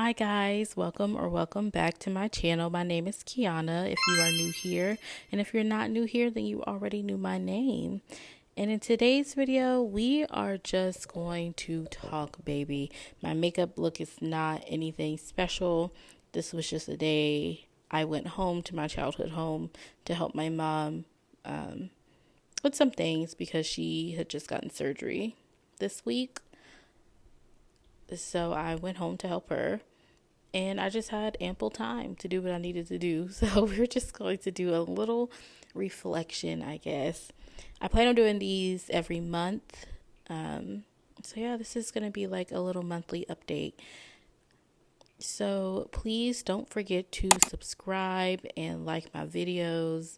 Hi guys, welcome back to my channel. My name is Ciyanna if you are new here, and if you're not new here then you already knew my name. And in today's video we are just going to talk baby. My makeup look is not anything special. This was just a day I went home to my childhood home to help my mom with some things because she had just gotten surgery this week. So I went home to help her, and I just had ample time to do what I needed to do. So we're just going to do a little reflection, I guess. I plan on doing these every month. So yeah, this is going to be like a little monthly update. So please don't forget to subscribe and like my videos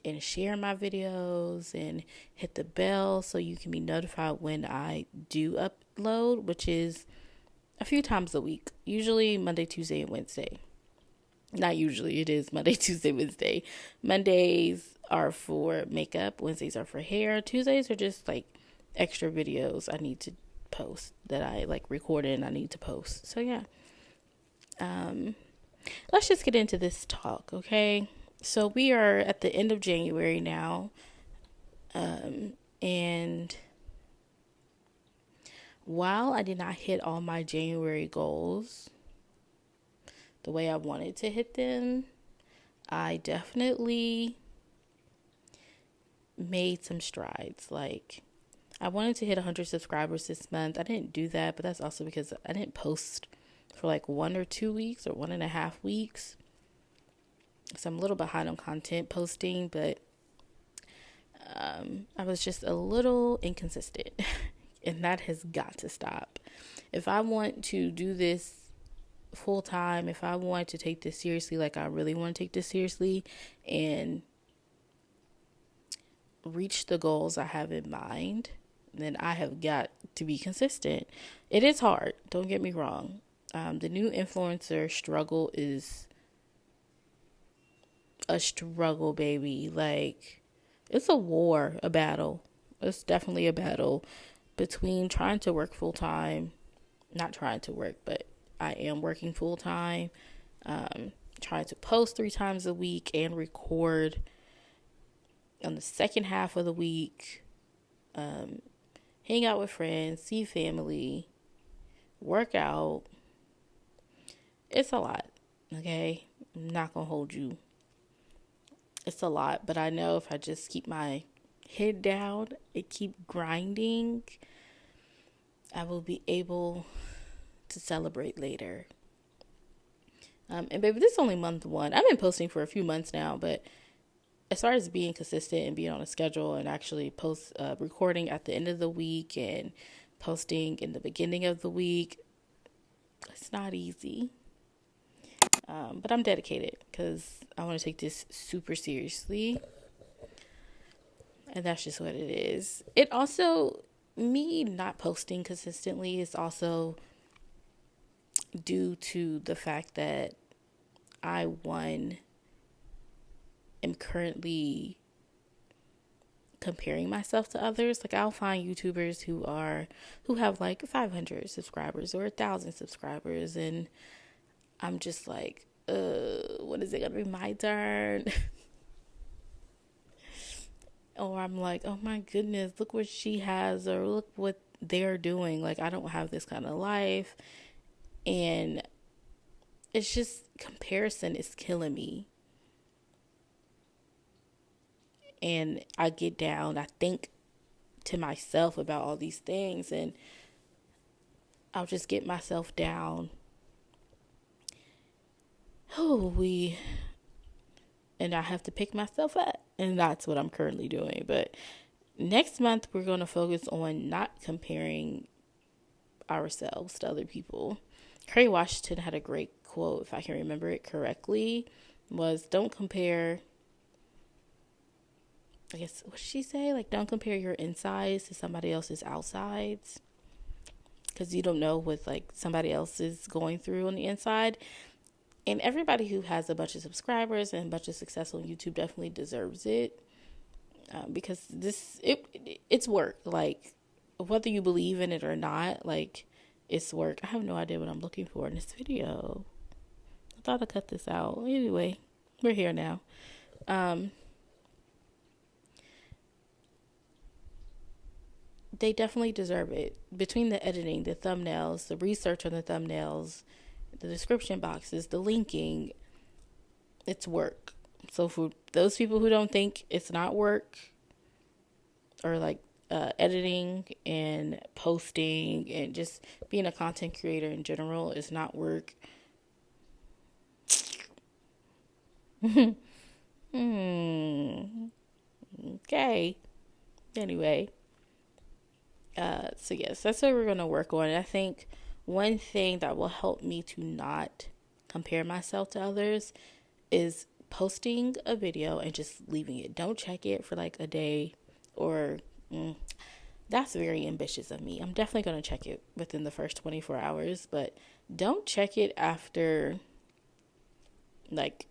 and share my videos and hit the bell so you can be notified when I do upload, which is a few times a week, usually Monday, Tuesday, and Wednesday. Not usually, it is Monday, Tuesday, Wednesday. Mondays are for makeup, Wednesdays are for hair, Tuesdays are just like extra videos I need to post that I like recorded and I need to post. So yeah, let's just get into this talk, okay? So we are at the end of January now, and while I did not hit all my January goals the way I wanted to hit them, I definitely made some strides. Like, I wanted to hit 100 subscribers this month. I didn't do that, but that's also because I didn't post for like 1 or 2 weeks or 1.5 weeks. So I'm a little behind on content posting, but I was just a little inconsistent, and that has got to stop. If I want to do this full time, if I want to take this seriously, like I really want to take this seriously and reach the goals I have in mind, then I have got to be consistent. It is hard, don't get me wrong. The new influencer struggle is a struggle, baby. Like, it's a war, a battle. It's definitely a battle between trying to work full time, not trying to work, but I am working full time, trying to post 3 times a week and record on the second half of the week, hang out with friends, see family, work out. It's a lot, okay? I'm not gonna hold you. It's a lot, but I know if I just keep my head down and keep grinding, I will be able to celebrate later. And baby, this is only month 1. I've been posting for a few months now, but as far as being consistent and being on a schedule and actually recording at the end of the week and posting in the beginning of the week, it's not easy. But I'm dedicated because I want to take this super seriously. And that's just what it is. It also, me not posting consistently is also due to the fact that I, am currently comparing myself to others. Like, I'll find YouTubers who have like 500 subscribers or 1,000 subscribers, and I'm just like, when is it gonna be my turn? Or I'm like, oh my goodness, look what she has, or look what they're doing. Like, I don't have this kind of life. And it's just, comparison is killing me. And I get down, I think to myself about all these things, and I'll just get myself down. And I have to pick myself up. And that's what I'm currently doing. But next month, we're going to focus on not comparing ourselves to other people. Kerry Washington had a great quote, if I can remember it correctly, was don't compare, I guess, what did she say? Like, don't compare your insides to somebody else's outsides, because you don't know what like somebody else is going through on the inside. And everybody who has a bunch of subscribers and a bunch of success on YouTube definitely deserves it, because it's work. Like, whether you believe in it or not, like, it's work. I have no idea what I'm looking for in this video. I thought I cut this out. Anyway, we're here now. They definitely deserve it. Between the editing, the thumbnails, the research on the thumbnails, the description boxes, the linking, it's work. So for those people who don't think it's not work, or like editing and posting and just being a content creator in general is not work. Okay. Anyway, so yes, that's what we're gonna work on. And I think one thing that will help me to not compare myself to others is posting a video and just leaving it. Don't check it for like a day or that's very ambitious of me. I'm definitely going to check it within the first 24 hours, but don't check it after like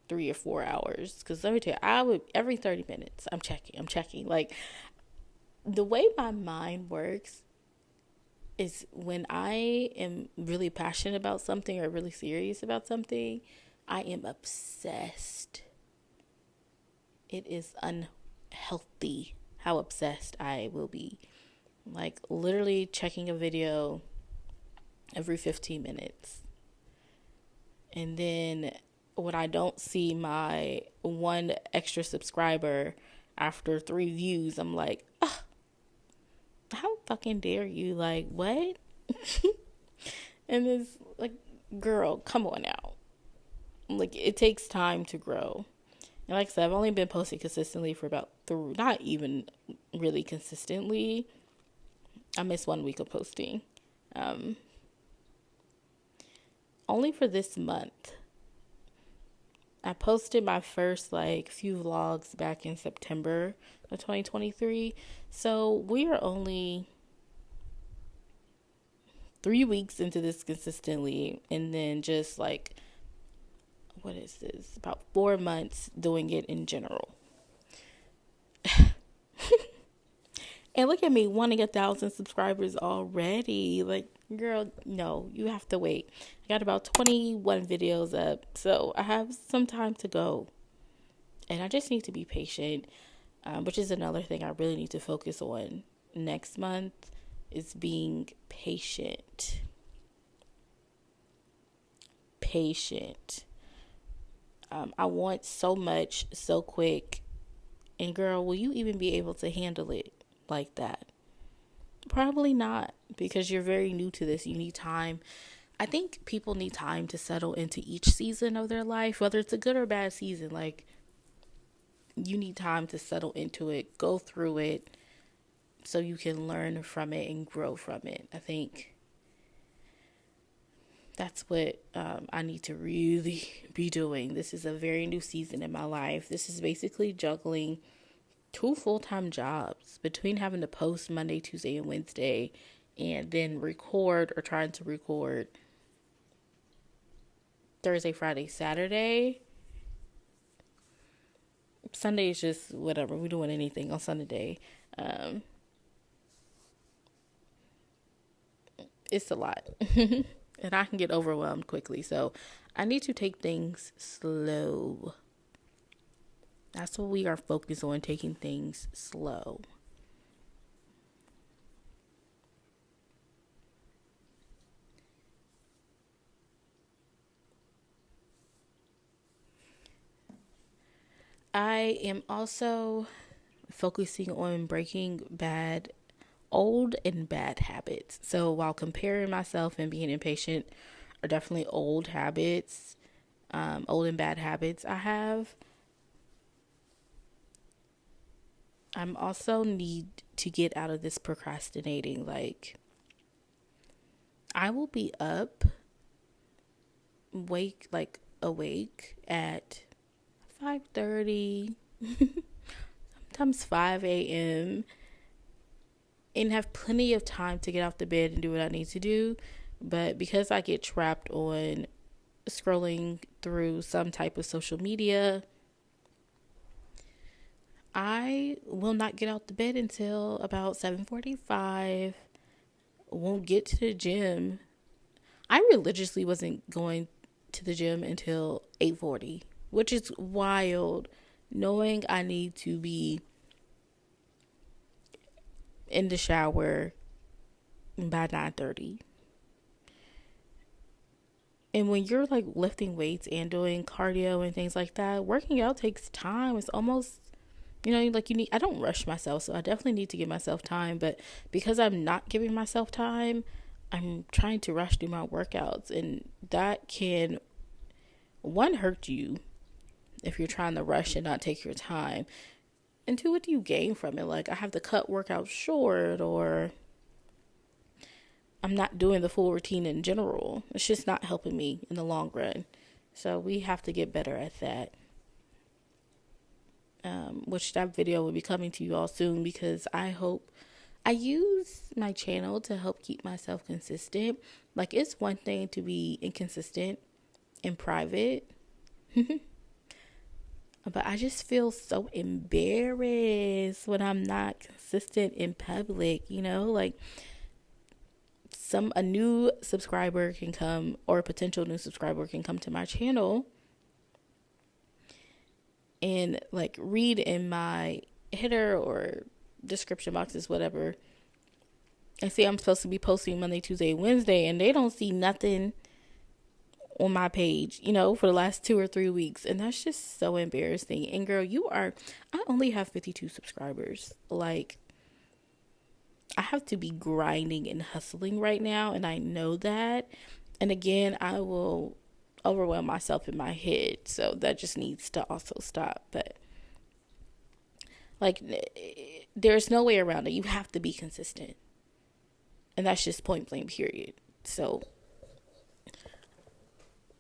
3 or 4 hours. Because let me tell you, I would every 30 minutes, I'm checking. Like the way my mind works is when I am really passionate about something or really serious about something, I am obsessed. It is unhealthy how obsessed I will be. Like literally checking a video every 15 minutes. And then when I don't see my one extra subscriber after 3 views, I'm like, how fucking dare you? Like, what? And it's like, girl, come on now. Like, it takes time to grow. And like I said, I've only been posting consistently for about not even really consistently. I missed 1 week of posting. Only for this month. I posted my first like few vlogs back in September of 2023. So we are only 3 weeks into this consistently, and then just like, what is this? About 4 months doing it in general. And look at me wanting 1,000 subscribers already. Like, girl, no, you have to wait. I got about 21 videos up, so I have some time to go. And I just need to be patient, which is another thing I really need to focus on next month, is being patient. I want so much so quick. And girl, will you even be able to handle it like that? Probably not, because you're very new to this. You need time. I think people need time to settle into each season of their life, whether it's a good or bad season. Like, you need time to settle into it, go through it, so you can learn from it and grow from it. I think that's what I need to really be doing. This is a very new season in my life. This is basically juggling 2 full-time jobs, between having to post Monday, Tuesday, and Wednesday, and then record or trying to record Thursday, Friday, Saturday. Sunday is just whatever. We're doing anything on Sunday. It's a lot. And I can get overwhelmed quickly. So I need to take things slow. That's what we are focused on, taking things slow. I am also focusing on breaking old and bad habits. So while comparing myself and being impatient are definitely old habits, old and bad habits I have, I'm also need to get out of this procrastinating. Like, I will be awake at 5:30, sometimes 5 a.m., and have plenty of time to get out the bed and do what I need to do. But because I get trapped on scrolling through some type of social media, I will not get out the bed until about 7:45, won't get to the gym. I religiously wasn't going to the gym until 8:40, which is wild, knowing I need to be in the shower by 9:30. And when you're like lifting weights and doing cardio and things like that, working out takes time. It's almost, like I don't rush myself, so I definitely need to give myself time. But because I'm not giving myself time, I'm trying to rush through my workouts, and that can, one, hurt you if you're trying to rush and not take your time. And two, what do you gain from it? Like, I have to cut workouts short, or I'm not doing the full routine in general. It's just not helping me in the long run. So we have to get better at that. Which that video will be coming to you all soon, because I use my channel to help keep myself consistent. Like, it's one thing to be inconsistent in private, but I just feel so embarrassed when I'm not consistent in public, like a new subscriber can come, or a potential new subscriber can come to my channel and like read in my header or description boxes, whatever, and say I'm supposed to be posting Monday, Tuesday, Wednesday, and they don't see nothing on my page, for the last 2 or 3 weeks. And that's just so embarrassing. And girl, I only have 52 subscribers. Like, I have to be grinding and hustling right now, and I know that. And again, I will overwhelm myself in my head, so that just needs to also stop. But like, there's no way around it. You have to be consistent, and that's just point blank, period. So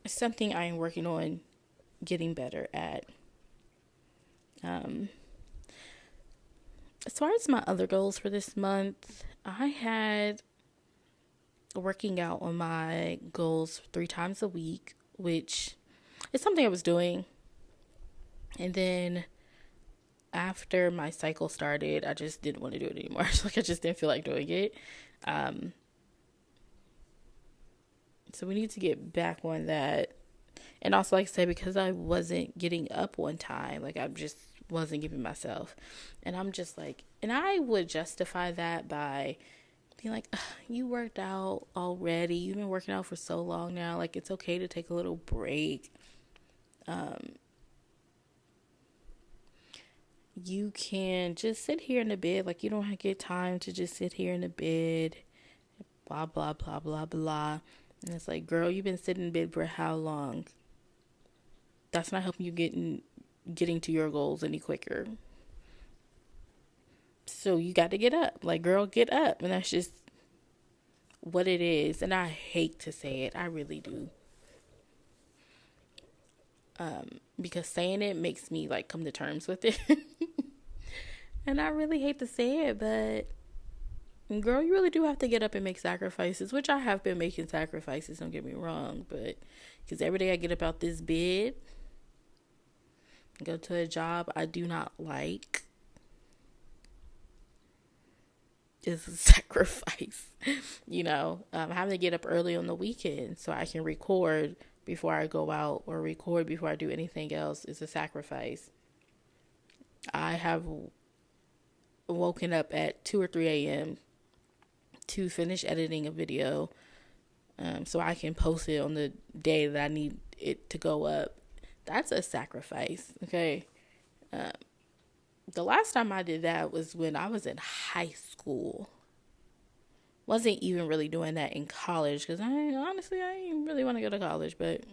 it's something I am working on getting better at. As far as my other goals for this month, I had working out on my goals 3 times a week, which is something I was doing. And then after my cycle started, I just didn't want to do it anymore. Like, I just didn't feel like doing it. So we need to get back on that. And also, like I said, because I wasn't getting up on time, like, I just wasn't giving myself. And I'm just like, and I would justify that by being like, you worked out already. You've been working out for so long now. Like, it's okay to take a little break. You can just sit here in the bed. Like, you don't get time to just sit here in the bed. Blah, blah, blah, blah, blah. And it's like, girl, you've been sitting in bed for how long? That's not helping you getting to your goals any quicker. So you got to get up. Like, girl, get up. And that's just what it is. And I hate to say it. I really do. Because saying it makes me like come to terms with it. And I really hate to say it, but girl, you really do have to get up and make sacrifices, which I have been making sacrifices, don't get me wrong, but because every day I get up out this bed, go to a job I do not like, is a sacrifice. Having to get up early on the weekend so I can record before I go out, or record before I do anything else, is a sacrifice. I have woken up at 2 or 3 a.m. to finish editing a video, so I can post it on the day that I need it to go up. That's a sacrifice, okay? The last time I did that was when I was in high school. Wasn't even really doing that in college, because I didn't really want to go to college, but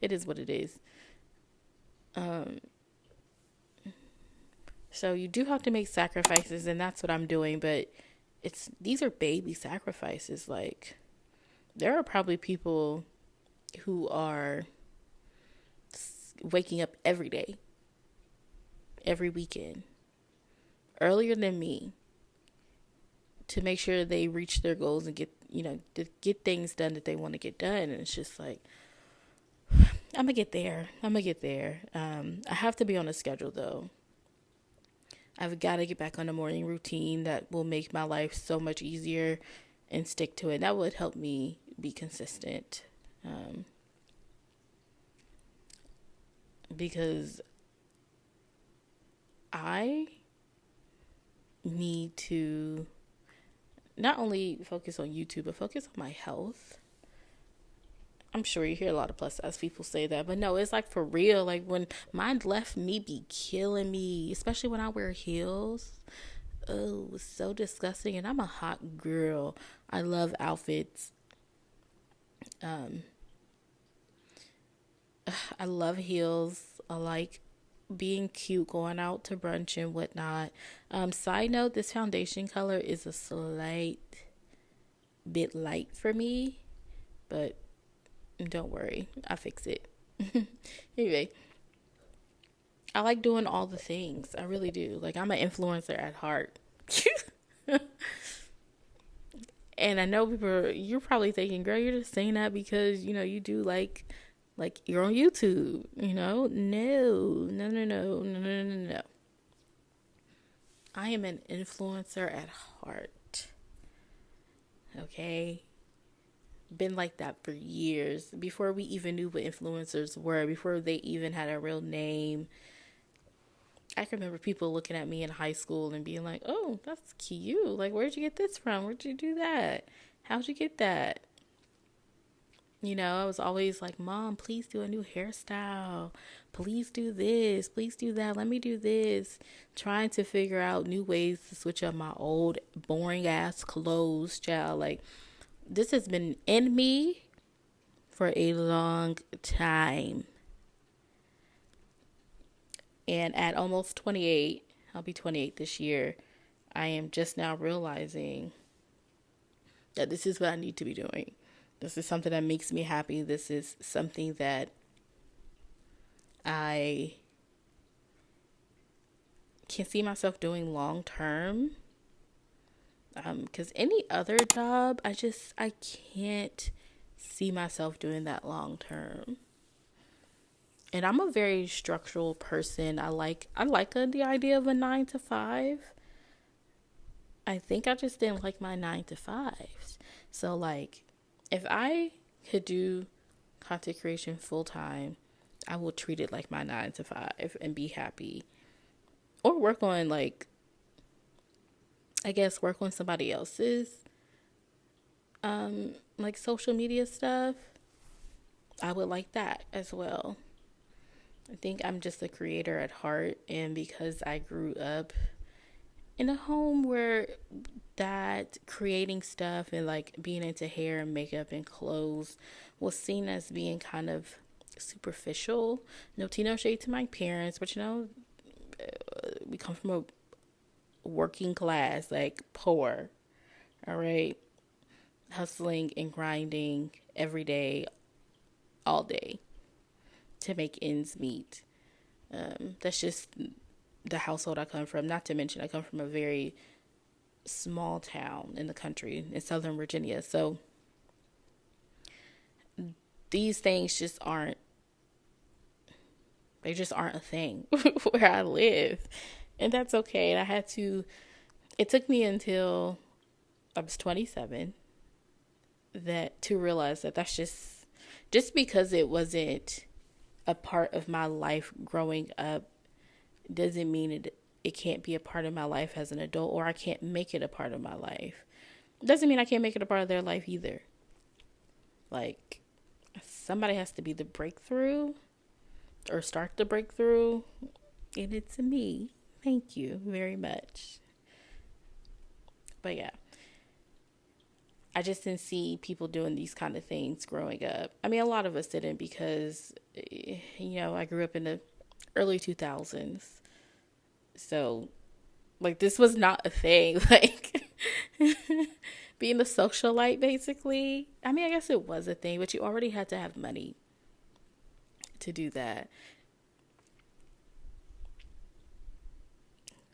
it is what it is. So you do have to make sacrifices, and that's what I'm doing, but these are baby sacrifices. Like, there are probably people who are waking up every day, every weekend, earlier than me, to make sure they reach their goals and get things done that they want to get done. And it's just like, I'm gonna get there. I have to be on a schedule, though. I've got to get back on a morning routine that will make my life so much easier. and stick to it. That would help me be consistent. Because I need to not only focus on YouTube, but focus on my health. I'm sure you hear a lot of plus size people say that, but no, it's like for real. Like when my left knee be killing me, especially when I wear heels. Oh, it's so disgusting. And I'm a hot girl. I love outfits. I love heels. I like being cute, going out to brunch and whatnot. Side note, this foundation color is a slight bit light for me, but don't worry, I fix it. Anyway, I like doing all the things. I really do. Like, I'm an influencer at heart. And I know you're probably thinking, girl, you're just saying that because, you do like you're on YouTube, No. I am an influencer at heart. Okay? Been like that for years. Before we even knew what influencers were, before they even had a real name. I can remember people looking at me in high school and being like, oh, that's cute. Like, where'd you get this from? Where'd you do that? How'd you get that? I was always like, Mom, please do a new hairstyle. Please do this. Please do that. Let me do this. Trying to figure out new ways to switch up my old boring ass clothes, child. Like, this has been in me for a long time. And at almost 28, I'll be 28 this year, I am just now realizing that this is what I need to be doing. This is something that makes me happy. This is something that I can see myself doing long term. Because any other job, I can't see myself doing that long term. And I'm a very structural person. I like the idea of a 9 to 5. I think I just didn't like my 9 to 5s. So like, if I could do content creation full time, I will treat it like my 9 to 5 and be happy. Or work on work on somebody else's social media stuff. I would like that as well. I think I'm just a creator at heart, and because I grew up in a home where that creating stuff and like being into hair and makeup and clothes was seen as being kind of superficial. No tea, no shade to my parents, but we come from a working class, like poor, all right, hustling and grinding every day, all day, to make ends meet. That's just the household I come from. Not to mention I come from a very small town in the country in Southern Virginia. So these things just aren't a thing where I live. And that's okay. And it took me until I was 27 to realize that that's just because it wasn't a part of my life growing up doesn't mean it can't be a part of my life as an adult, or I can't make it a part of my life. Doesn't mean I can't make it a part of their life either. Like, somebody has to be the breakthrough or start the breakthrough, and it's me. Thank you very much. But yeah, I just didn't see people doing these kind of things growing up. I mean, a lot of us didn't because, I grew up in the early 2000s. So, this was not a thing. Being a socialite, basically. I mean, I guess it was a thing, but you already had to have money to do that.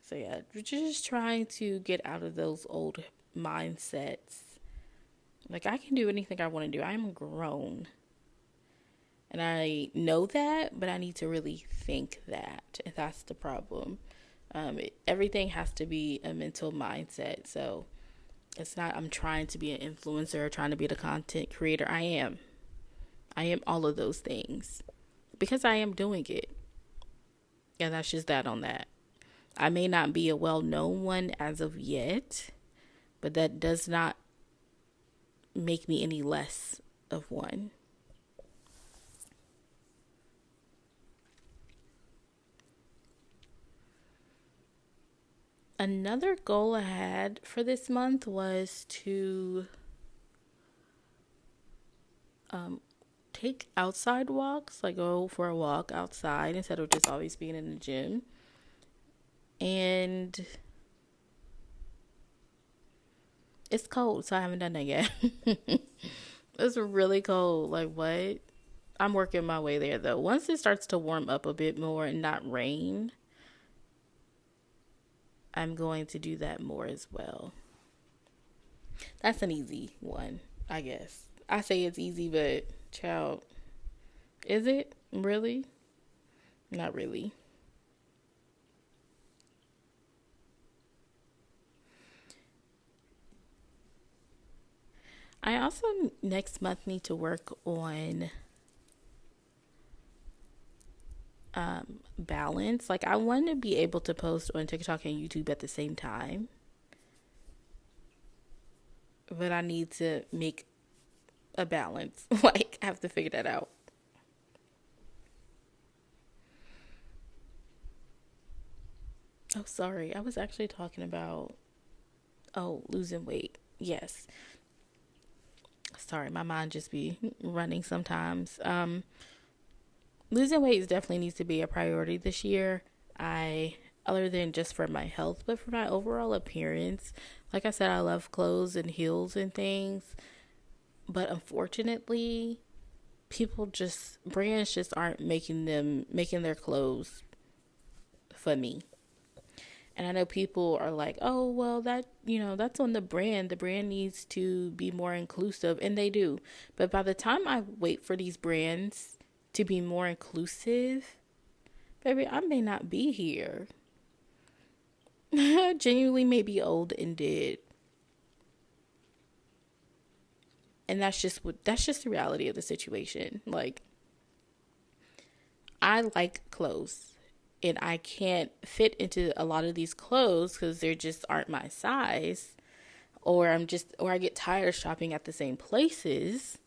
So, yeah, just trying to get out of those old mindsets. I can do anything I want to do. I'm grown. And I know that, but I need to really think that. And that's the problem. Everything has to be a mental mindset. So It's not I'm trying to be an influencer or trying to be the content creator. I am. I am all of those things because I am doing it. And that's just that on that. I may not be a well-known one as of yet, but that does not make me any less of one. Another goal I had for this month was to take outside walks, like go for a walk outside instead of just always being in the gym. And it's cold, so I haven't done that yet. It's really cold. Like, what? I'm working my way there, though. Once it starts to warm up a bit more and not rain, I'm going to do that more as well. That's an easy one, I guess. I say it's easy, but child, is it really? Not really. I also next month need to work on balance. Like, I want to be able to post on TikTok and YouTube at the same time, but I need to make a balance. Like, I have to figure that out. Oh, sorry. I was actually talking about, losing weight. Yes. Sorry, my mind just be running sometimes. Losing weight definitely needs to be a priority this year. Other than just for my health, but for my overall appearance. Like I said, I love clothes and heels and things. But unfortunately, brands just aren't making their clothes for me. And I know people are like, oh, well, that's on the brand. The brand needs to be more inclusive. And they do. But by the time I wait for these brands to be more inclusive, baby, I may not be here. I genuinely may be old and dead. And that's just the reality of the situation. Like, I like clothes. And I can't fit into a lot of these clothes because they just aren't my size, or I get tired of shopping at the same places.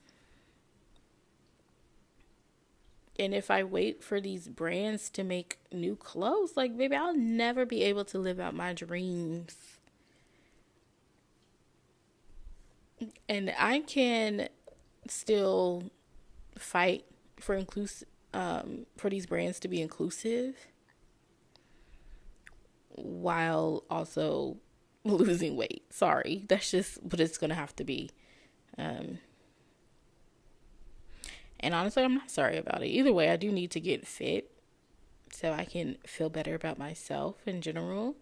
And if I wait for these brands to make new clothes, like, baby, I'll never be able to live out my dreams. And I can still fight for these brands to be inclusive, while also losing weight. Sorry, that's just what it's gonna have to be. And honestly, I'm not sorry about it. Either way, I do need to get fit so I can feel better about myself in general.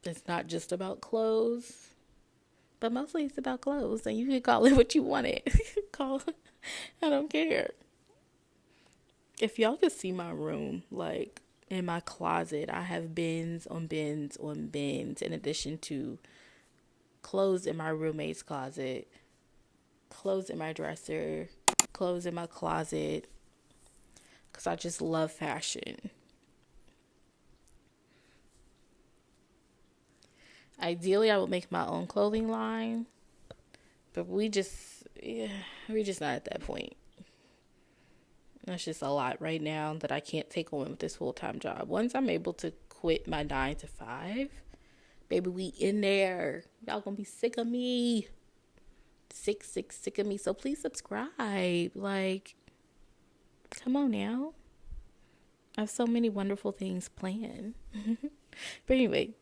It's not just about clothes, but mostly it's about clothes, and you can call it what you want it. I don't care. If y'all could see my room, like, in my closet, I have bins on bins on bins, in addition to clothes in my roommate's closet, clothes in my dresser, clothes in my closet, because I just love fashion. Ideally, I would make my own clothing line, but we're just not at that point. That's just a lot right now that I can't take on with this full-time job. Once I'm able to quit my 9 to 5, baby, we in there. Y'all gonna be sick of me. Sick of me. So please subscribe. Like, come on now. I have so many wonderful things planned. But anyway.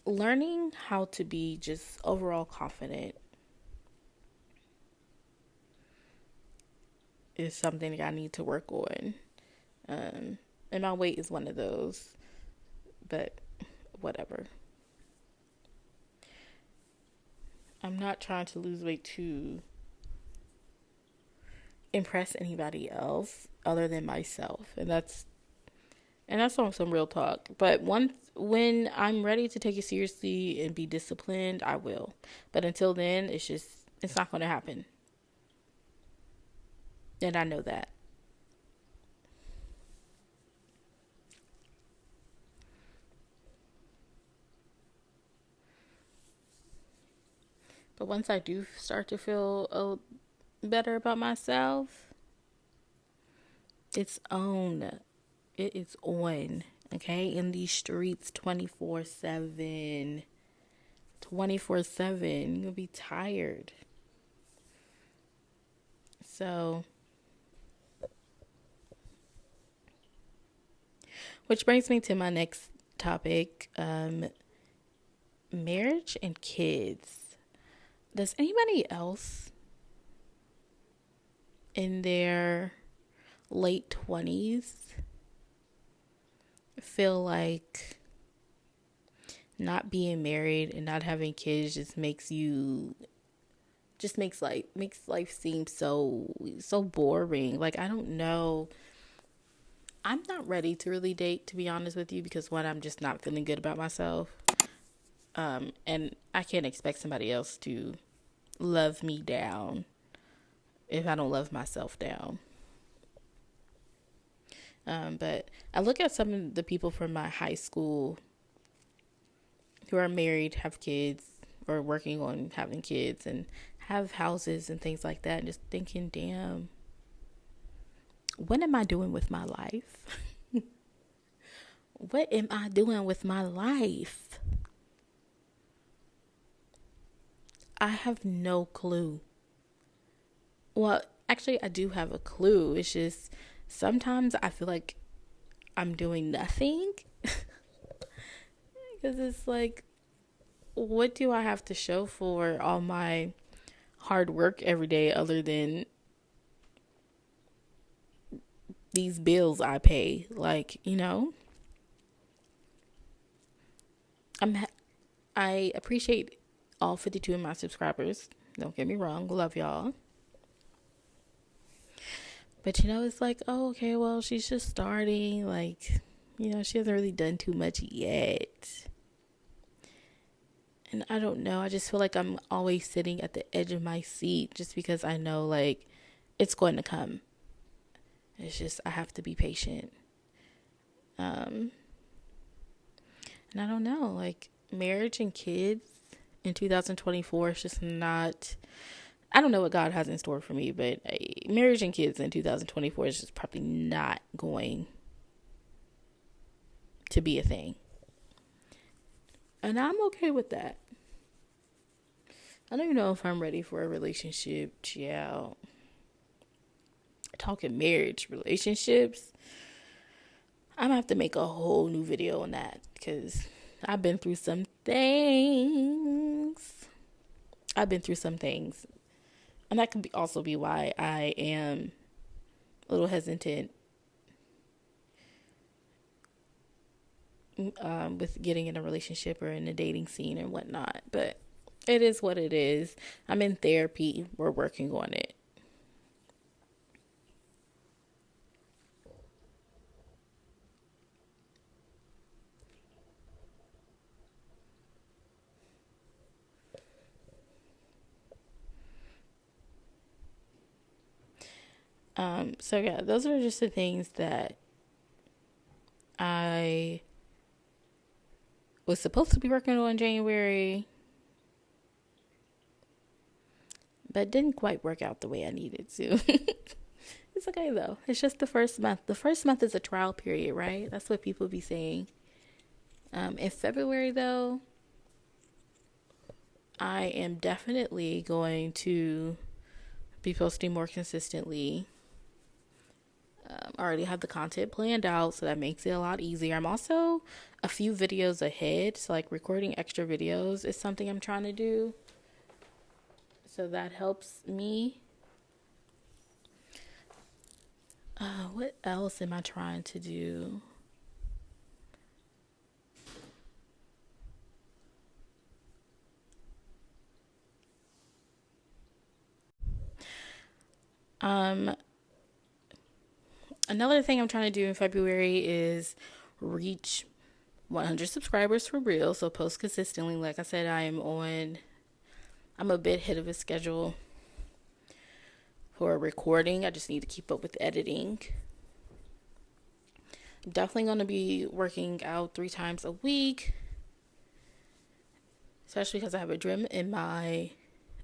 Learning how to be just overall confident is something that I need to work on. And my weight is one of those. But whatever. I'm not trying to lose weight too. impress anybody else other than myself. And that's on some real talk. But once when I'm ready to take it seriously and be disciplined, I will. But until then, it's not going to happen. And I know that. But once I do start to feel better about myself, it's on. It is on. Okay? In these streets 24/7. 24/7. You'll be tired. So, which brings me to my next topic, marriage and kids. Does anybody else in their late 20s feel like not being married and not having kids makes life seem so boring? Like, I don't know. I'm not ready to really date, to be honest with you, because one, I'm just not feeling good about myself. And I can't expect somebody else to love me down if I don't love myself down. But I look at some of the people from my high school who are married, have kids, or working on having kids, and have houses and things like that, and just thinking, damn, what am I doing with my life? What am I doing with my life? I have no clue. Well, actually, I do have a clue. It's just sometimes I feel like I'm doing nothing. Because it's like, what do I have to show for all my hard work every day other than these bills I pay? Like, I appreciate all 52 of my subscribers. Don't get me wrong. Love y'all. But, it's like, oh, okay, well, she's just starting. Like, she hasn't really done too much yet. And I don't know. I just feel like I'm always sitting at the edge of my seat just because I know, like, it's going to come. It's just, I have to be patient. And I don't know, like, marriage and kids in 2024 is just not, I don't know what God has in store for me, but marriage and kids in 2024 is just probably not going to be a thing. And I'm okay with that. I don't even know if I'm ready for a relationship, child. Talking marriage, relationships, I'm gonna have to make a whole new video on that because I've been through some things. And that could also be why I am a little hesitant with getting in a relationship or in a dating scene and whatnot. But it is what it is. I'm in therapy. We're working on it. So yeah, those are just the things that I was supposed to be working on in January, but didn't quite work out the way I needed to. It's okay though. It's just the first month. The first month is a trial period, right? That's what people be saying. In February though, I am definitely going to be posting more consistently. I already have the content planned out, so that makes it a lot easier. I'm also a few videos ahead, so like recording extra videos is something I'm trying to do. So that helps me. What else am I trying to do? Um, Another thing I'm trying to do in February is reach 100 subscribers for real. So post consistently. Like I said, I'm a bit ahead of a schedule for recording. I just need to keep up with editing. I'm definitely going to be working out 3 times a week, especially because I have a gym in my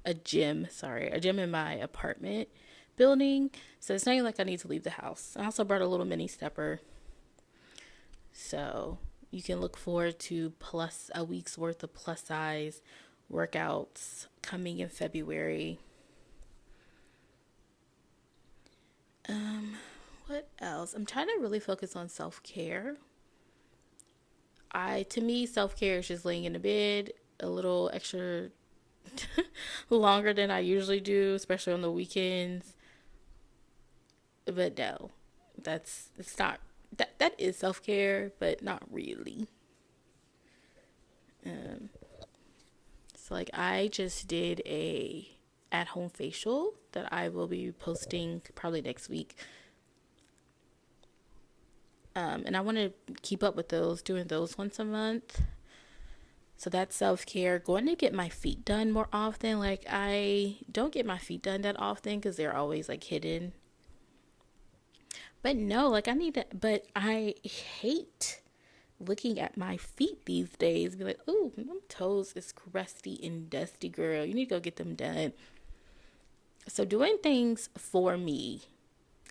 apartment building. So it's not even like I need to leave the house. I also brought a little mini stepper. So you can look forward to a week's worth of plus size workouts coming in February. What else? I'm trying to really focus on self-care. To me, self-care is just laying in the bed a little extra longer than I usually do, especially on the weekends. But no, it's not, that is self-care, but not really. So like I just did a at-home facial that I will be posting probably next week. And I want to keep up with doing those once a month. So that's self-care. Going to get my feet done more often. Like I don't get my feet done that often because they're always like hidden. But no, like but I hate looking at my feet these days. Be like, ooh, my toes is crusty and dusty, girl. You need to go get them done. So doing things for me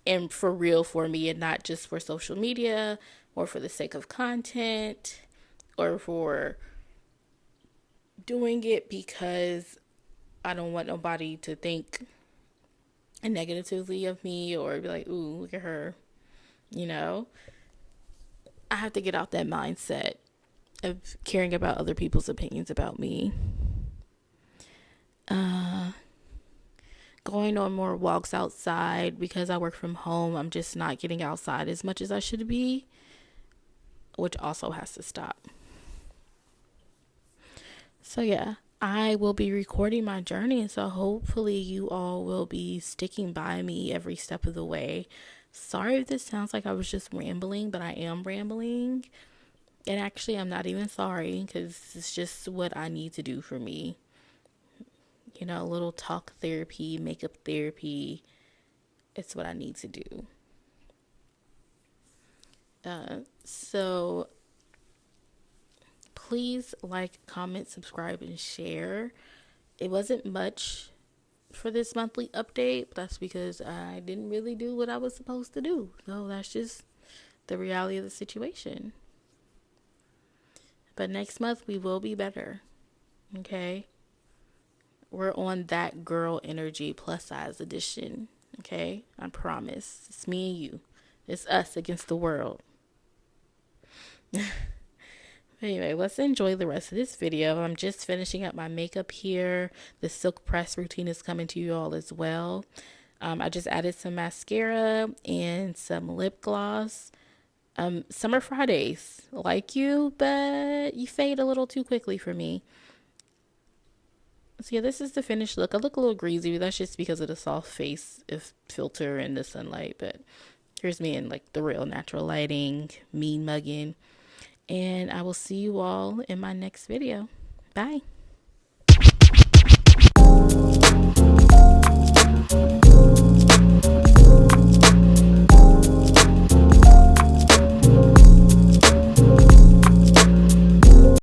and for real for me and not just for social media or for the sake of content or for doing it because I don't want nobody to think negatively of me or be like, ooh, look at her. You know, I have to get out that mindset of caring about other people's opinions about me. Going on more walks outside because I work from home. I'm just not getting outside as much as I should be, which also has to stop. So yeah, I will be recording my journey, and so hopefully you all will be sticking by me every step of the way. Sorry if this sounds like I was just rambling, but I am rambling. And actually, I'm not even sorry because it's just what I need to do for me. You know, a little talk therapy, makeup therapy. It's what I need to do. So please like, comment, subscribe, and share. It wasn't much for this monthly update, but that's because I didn't really do what I was supposed to do. So that's just the reality of the situation. But next month we will be better. Okay? We're on that girl energy plus size edition. Okay? I promise. It's me and you. It's us against the world. Anyway, let's enjoy the rest of this video. I'm just finishing up my makeup here. The silk press routine is coming to you all as well. I just added some mascara and some lip gloss. Summer Fridays, like you, but you fade a little too quickly for me. So yeah, this is the finished look. I look a little greasy, but that's just because of the soft face filter and the sunlight. But here's me in like the real natural lighting, mean mugging. And I will see you all in my next video. Bye.